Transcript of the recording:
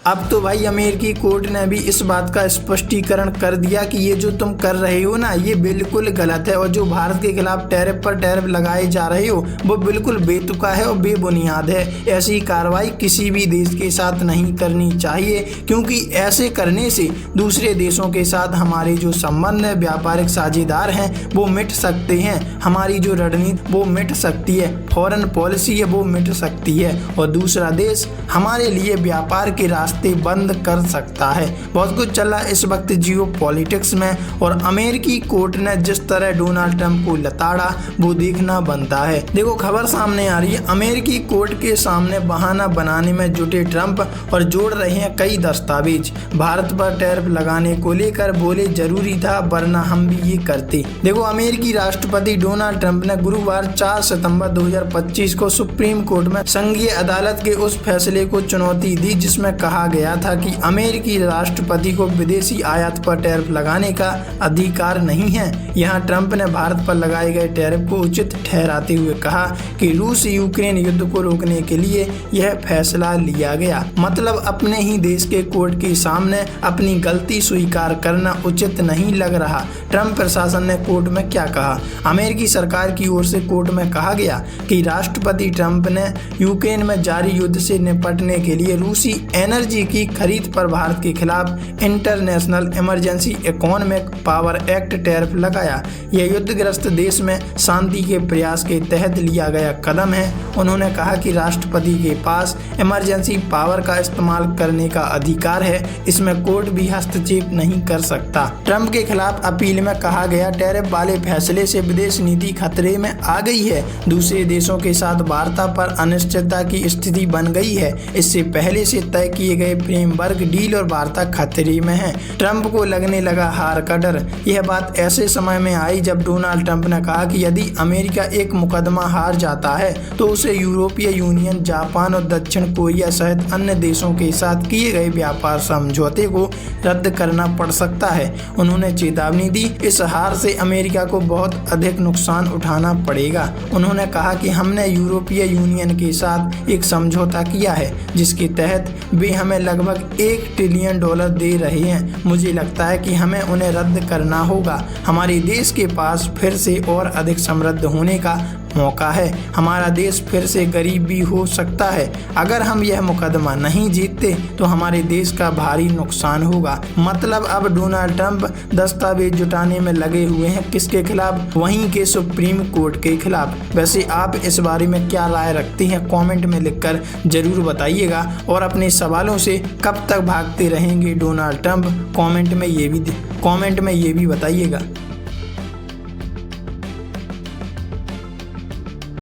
अब तो भाई अमेरिकी कोर्ट ने भी इस बात का स्पष्टीकरण कर दिया कि ये जो तुम कर रहे हो ना, ये बिल्कुल गलत है और जो भारत के खिलाफ टैरिफ पर टैरिफ लगाए जा रहे हो वो बिल्कुल बेतुका है और बेबुनियाद है। ऐसी कार्रवाई किसी भी देश के साथ नहीं करनी चाहिए, क्योंकि ऐसे करने से दूसरे देशों के साथ हमारे जो संबंध है, व्यापारिक साझेदार हैं, वो मिट सकते हैं। हमारी जो रणनीति वो मिट सकती है, फॉरेन पॉलिसी है वो मिट सकती है और दूसरा देश हमारे लिए व्यापार के रास्ते बंद कर सकता है। बहुत कुछ चल रहा है इस वक्त जियो पॉलिटिक्स में और अमेरिकी कोर्ट ने जिस तरह डोनाल्ड ट्रंप को लताड़ा वो देखना बनता है। देखो खबर सामने आ रही है, अमेरिकी कोर्ट के सामने बहाना बनाने में जुटे ट्रंप और जोड़ रहे हैं कई दस्तावेज। भारत पर टैरिफ लगाने को लेकर बोले जरूरी था वरना हम भी ये करते। देखो अमेरिकी राष्ट्रपति डोनाल्ड ट्रंप ने गुरुवार 4 सितंबर 2025 को सुप्रीम कोर्ट में संघीय अदालत के उस फैसले को चुनौती दी जिसमें कहा गया था कि अमेरिकी राष्ट्रपति को विदेशी आयात पर टैरिफ लगाने का अधिकार नहीं है। यहाँ ट्रंप ने भारत पर लगाए गए टैरिफ को उचित ठहराते हुए कहा कि रूस यूक्रेन युद्ध को रोकने के लिए यह फैसला लिया गया। मतलब अपने ही देश के कोर्ट के सामने अपनी गलती स्वीकार करना उचित नहीं लग रहा। ट्रंप प्रशासन ने कोर्ट में क्या कहा? अमेरिकी सरकार की ओर से कोर्ट में कहा गया कि राष्ट्रपति ट्रंप ने यूक्रेन में जारी युद्ध से निपटने के लिए रूसी एनर्जी की खरीद पर भारत के खिलाफ international emergency economic power act tariff लगाया। यह युद्धग्रस्त देश में शांति के प्रयास के तहत लिया गया कदम है। उन्होंने कहा कि राष्ट्रपति के पास इमरजेंसी पावर का इस्तेमाल करने का अधिकार है, इसमें कोर्ट भी हस्तक्षेप नहीं कर सकता। ट्रंप के खिलाफ अपील में कहा गया टैरिफ वाले फैसले से विदेश नीति खतरे में आ गई है। दूसरे देशों के साथ वार्ता पर अनिश्चितता की स्थिति बन गई है। इससे पहले से तय किए गए फ्रेमवर्क डील और वार्ता खतरे में है। ट्रंप को लगने लगा हार का डर। यह बात ऐसे समय में आई जब डोनाल्ड ट्रंप ने कहा कि यदि अमेरिका एक मुकदमा हार जाता है तो उसे यूरोपीय यूनियन, जापान और दक्षिण कोरिया सहित अन्य देशों के साथ किए गए व्यापार समझौते को रद्द करना पड़ सकता है। उन्होंने चेतावनी दी, इस हार से अमेरिका को बहुत अधिक नुकसान उठाना पड़ेगा। उन्होंने कहा कि हमने यूरोपीय यूनियन के साथ एक समझौता किया है जिसके तहत वे हमें लगभग $1 ट्रिलियन दे रहे हैं। मुझे लगता है कि हमें उन्हें रद्द करना होगा। हमारे देश के पास फिर से और अधिक समृद्ध होने का मौका है। हमारा देश फिर से गरीब भी हो सकता है। अगर हम यह मुकदमा नहीं जीतते तो हमारे देश का भारी नुकसान होगा। मतलब अब डोनाल्ड ट्रंप दस्तावेज जुटाने में लगे हुए हैं किसके खिलाफ? वहीं के सुप्रीम कोर्ट के खिलाफ। वैसे आप इस बारे में क्या राय रखते हैं? कमेंट में लिखकर जरूर बताइएगा और अपने सवालों से कब तक भागते रहेंगे डोनाल्ड ट्रंप? कमेंट में ये भी बताइएगा।